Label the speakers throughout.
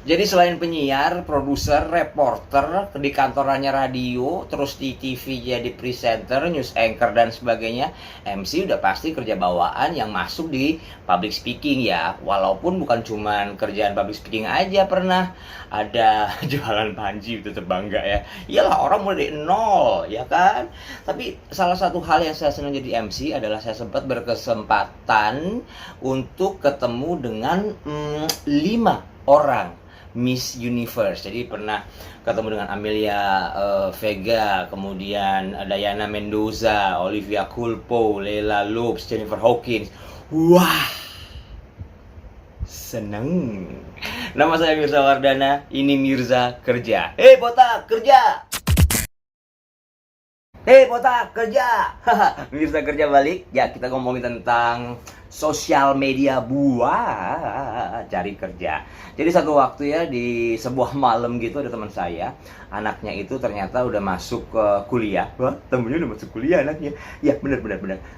Speaker 1: Jadi selain penyiar, produser, reporter, di kantorannya radio, terus di TV jadi presenter, news anchor dan sebagainya, MC udah pasti kerja bawaan yang masuk di public speaking ya. Walaupun bukan cuman kerjaan public speaking aja, pernah ada jualan panci, itu terbangga ya. Iyalah, orang mulai dari nol ya kan. Tapi salah satu hal yang saya senang jadi MC adalah saya sempat berkesempatan untuk ketemu dengan 5 orang Miss Universe. Jadi pernah ketemu dengan Amelia Vega, kemudian Diana Mendoza, Olivia Culpo, Leila Lopes, Jennifer Hawkins. Wah, seneng. Nama saya Mirza Wardana, ini Mirza Kerja. Hei botak, kerja! Hei botak, kerja! Mirza Kerja balik. Ya, kita ngomongin tentang sosial media buat cari kerja. Jadi satu waktu ya, di sebuah malam gitu, ada teman saya, anaknya itu ternyata udah masuk ke kuliah. Wah, temennya udah masuk kuliah anaknya. Ya, benar.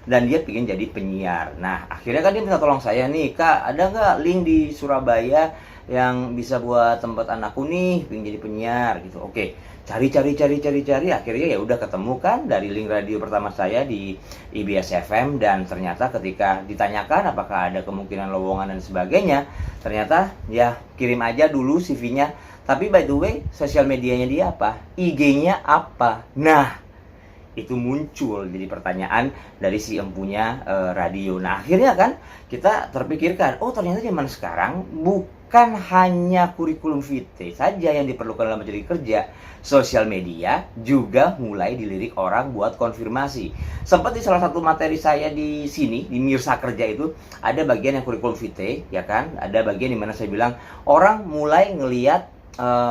Speaker 1: Dan dia pengen jadi penyiar. Nah, akhirnya kan dia minta tolong saya nih, Kak, ada nggak link di Surabaya yang bisa buat tempat anakku nih pengen jadi penyiar gitu. Oke, cari, akhirnya ya udah ketemu kan dari link radio pertama saya di IBS FM. Dan ternyata ketika ditanyakan apakah ada kemungkinan lowongan dan sebagainya, ternyata ya kirim aja dulu CV-nya. Tapi by the way, sosial medianya dia apa? IG-nya apa? Nah, itu muncul jadi pertanyaan dari si empunya radio. Nah, akhirnya kan kita terpikirkan, oh ternyata zaman sekarang bukan hanya kurikulum vitae saja yang diperlukan dalam mencari kerja. Sosial media juga mulai dilirik orang buat konfirmasi. Sempat di salah satu materi saya di sini, di Mirza Kerja itu, ada bagian yang kurikulum vitae, ya kan? Ada bagian di mana saya bilang, orang mulai ngelihat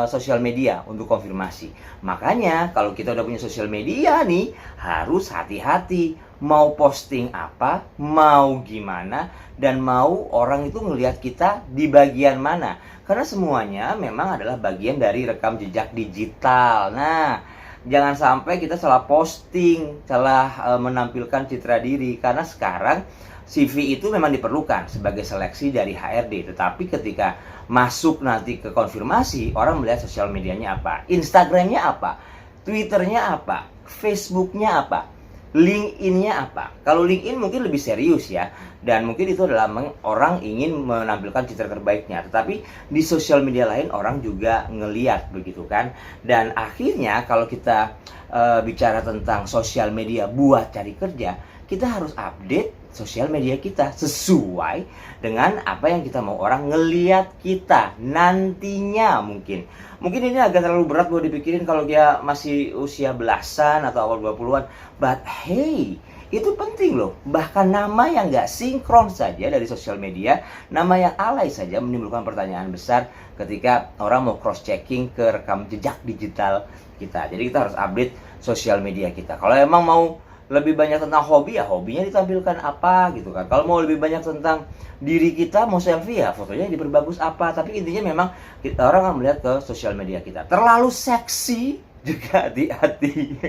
Speaker 1: sosial media untuk konfirmasi. Makanya kalau kita udah punya sosial media nih, harus hati-hati mau posting apa, mau gimana, dan mau orang itu ngelihat kita di bagian mana. Karena semuanya memang adalah bagian dari rekam jejak digital. Nah, jangan sampai kita salah posting, salah menampilkan citra diri. Karena sekarang CV itu memang diperlukan sebagai seleksi dari HRD. Tetapi ketika masuk nanti ke konfirmasi, orang melihat sosial medianya apa, Instagramnya apa, Twitternya apa, Facebooknya apa, LinkedIn-nya apa. Kalau LinkedIn mungkin lebih serius ya, dan mungkin itu adalah orang ingin menampilkan citra terbaiknya. Tetapi di sosial media lain orang juga ngeliat begitu kan. Dan akhirnya kalau kita bicara tentang sosial media buat cari kerja, kita harus update sosial media kita sesuai dengan apa yang kita mau orang ngeliat kita nantinya. Mungkin ini agak terlalu berat buat dipikirin kalau dia masih usia belasan atau awal 20-an. But hey, itu penting loh. Bahkan nama yang gak sinkron saja dari sosial media, nama yang alay saja menimbulkan pertanyaan besar ketika orang mau cross checking ke rekam jejak digital kita. Jadi kita harus update sosial media kita. Kalau emang mau lebih banyak tentang hobi, ya hobinya ditampilkan apa gitu kan. Kalau mau lebih banyak tentang diri kita, mau selfie, ya fotonya diperbagus apa. Tapi intinya memang orang akan melihat ke sosial media kita. Terlalu seksi juga hati-hati.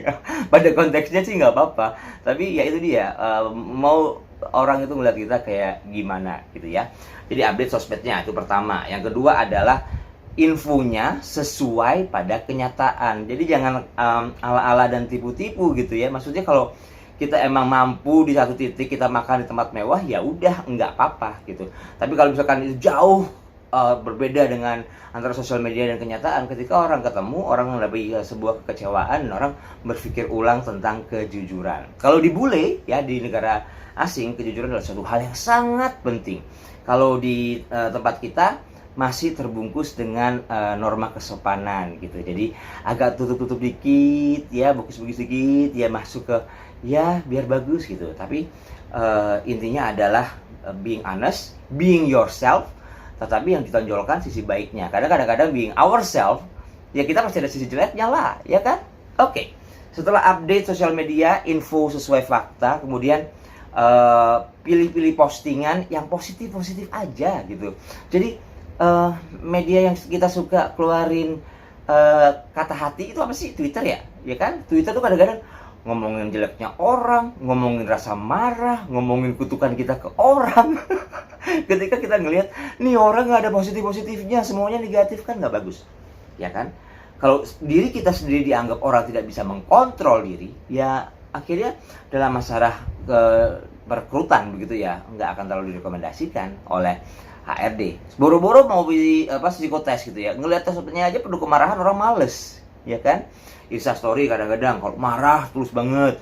Speaker 1: Pada konteksnya sih nggak apa-apa. Tapi ya itu dia, mau orang itu melihat kita kayak gimana gitu ya. Jadi update sosmednya itu pertama. Yang kedua adalah infonya sesuai pada kenyataan. Jadi jangan ala-ala dan tipu-tipu gitu ya. Maksudnya kalau kita emang mampu di satu titik kita makan di tempat mewah, ya udah nggak apa-apa gitu. Tapi kalau misalkan itu jauh berbeda dengan antara sosial media dan kenyataan, ketika orang ketemu, orang mendapat sebuah kekecewaan, orang berpikir ulang tentang kejujuran. Kalau di bule ya, di negara asing, kejujuran adalah suatu hal yang sangat penting. Kalau di tempat kita masih terbungkus dengan norma kesopanan gitu. Jadi agak tutup-tutup dikit ya, bungkus-bungkus dikit ya, masuk ke ya biar bagus gitu. Tapi intinya adalah being honest, being yourself, tetapi yang ditonjolkan sisi baiknya. Karena kadang-kadang being ourselves, ya kita pasti ada sisi jeleknya lah, ya kan? Oke. Setelah update sosial media, info sesuai fakta, kemudian pilih-pilih postingan yang positif-positif aja gitu. Jadi media yang kita suka keluarin kata hati itu apa sih? Twitter ya? Ya kan? Twitter tuh kadang-kadang ngomongin jeleknya orang, ngomongin rasa marah, ngomongin kutukan kita ke orang. Ketika kita ngelihat nih orang nggak ada positif-positifnya, semuanya negatif, kan nggak bagus, ya kan? Kalau diri kita sendiri dianggap orang tidak bisa mengkontrol diri, ya akhirnya dalam masalah perekrutan begitu ya, nggak akan terlalu direkomendasikan oleh HRD. Boro-boro mau psikotes gitu ya, ngelihat tesnya aja penuh kemarahan, orang males, ya kan? Insta story kadang-kadang kalau marah tulus banget,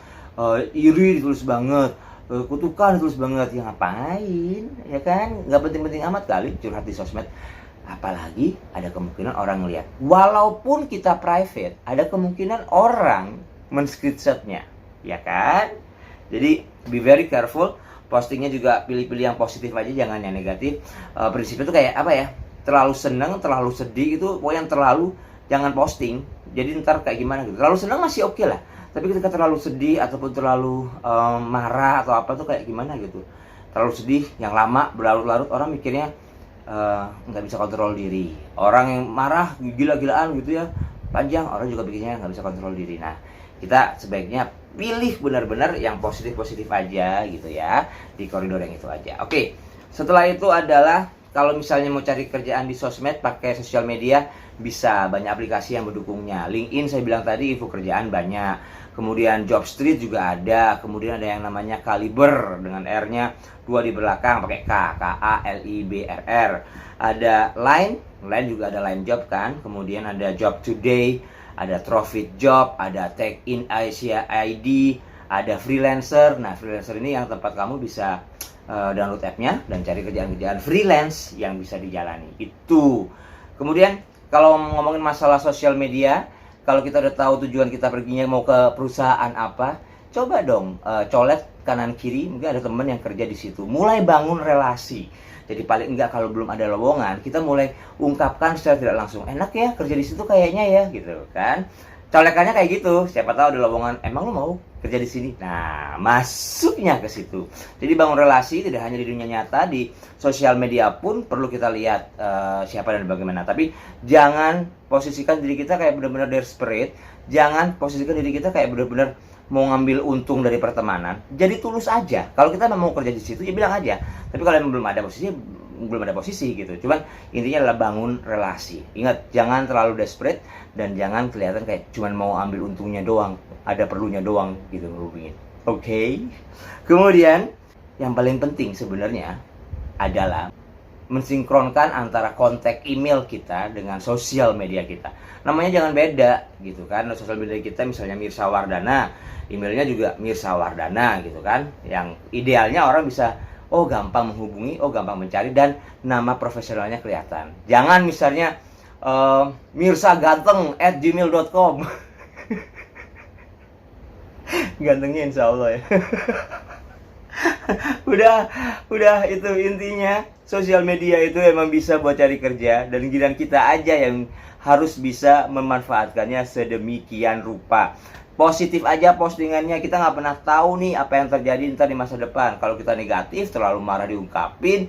Speaker 1: iri ditulis banget, kutukan ditulis banget, ya ngapain, ya kan? Nggak penting-penting amat kali curhat di sosmed. Apalagi ada kemungkinan orang ngeliat, walaupun kita private, ada kemungkinan orang men-screenshotnya, ya kan? Jadi be very careful. Postingnya juga pilih-pilih yang positif aja, jangan yang negatif. Prinsipnya tuh kayak apa ya, terlalu seneng, terlalu sedih itu, pokoknya yang terlalu jangan posting. Jadi ntar kayak gimana gitu. Terlalu seneng masih oke lah, tapi ketika terlalu sedih ataupun terlalu marah atau apa tuh kayak gimana gitu. Terlalu sedih yang lama berlarut-larut, orang mikirnya nggak bisa kontrol diri. Orang yang marah gila-gilaan gitu ya, panjang, orang juga pikirnya nggak bisa kontrol diri. Nah, kita sebaiknya pilih benar-benar yang positif-positif aja gitu ya, di koridor yang itu aja. Oke, setelah itu adalah kalau misalnya mau cari kerjaan di sosmed pakai sosial media, bisa banyak aplikasi yang mendukungnya. LinkedIn saya bilang tadi, info kerjaan banyak. Kemudian Jobstreet juga ada. Kemudian ada yang namanya Kaliber dengan R-nya 2 di belakang pakai K, KALIBRR. Ada Line juga ada Line Job kan. Kemudian ada Job Today, ada Trofit Job, ada Tech in Asia ID, ada Freelancer. Nah, Freelancer ini yang tempat kamu bisa download app-nya dan cari kerjaan-kerjaan freelance yang bisa dijalani. Itu. Kemudian kalau ngomongin masalah sosial media, kalau kita udah tahu tujuan kita perginya mau ke perusahaan apa, coba dong colet kanan kiri, mungkin ada temen yang kerja di situ. Mulai bangun relasi. Jadi paling enggak kalau belum ada lowongan, kita mulai ungkapkan secara tidak langsung, enak ya kerja di situ kayaknya ya, gitu kan. Colekannya kayak gitu, siapa tahu ada lowongan, emang lu mau kerja di sini? Nah, masuknya ke situ. Jadi bangun relasi tidak hanya di dunia nyata, di sosial media pun perlu kita lihat siapa dan bagaimana. Tapi jangan posisikan diri kita kayak benar-benar desperate, jangan posisikan diri kita kayak benar-benar mau ngambil untung dari pertemanan. Jadi tulus aja. Kalau kita mau kerja di situ ya bilang aja. Tapi kalau belum ada posisi gitu. Cuman intinya adalah bangun relasi. Ingat, jangan terlalu desperate dan jangan kelihatan kayak cuman mau ambil untungnya doang, ada perlunya doang gitu ngehubungin. Oke. Kemudian yang paling penting sebenarnya adalah mensinkronkan antara kontak email kita dengan sosial media kita. Namanya jangan beda gitu kan. Sosial media kita misalnya Mirsa Wardana, emailnya juga Mirsa Wardana gitu kan. Yang idealnya orang bisa gampang menghubungi, gampang mencari, dan nama profesionalnya kelihatan. Jangan misalnya mirsaganteng@gmail.com. Gantengnya insya Allah ya. udah itu intinya. Sosial media itu emang bisa buat cari kerja, dan giliran kita aja yang harus bisa memanfaatkannya sedemikian rupa. Positif aja postingannya, kita nggak pernah tahu nih apa yang terjadi ntar di masa depan. Kalau kita negatif, terlalu marah diungkapin,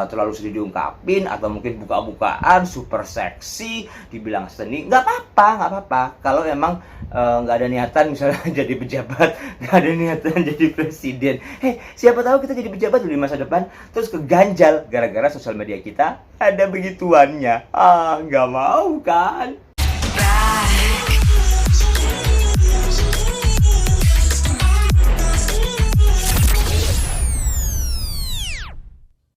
Speaker 1: terlalu sedih diungkapin, atau mungkin buka-bukaan, super seksi, dibilang seni, nggak apa-apa. Kalau emang nggak ada niatan misalnya jadi pejabat, nggak ada niatan jadi presiden. Siapa tahu kita jadi pejabat di masa depan, terus keganjal gara-gara sosial media kita ada begituannya. Nggak mau kan?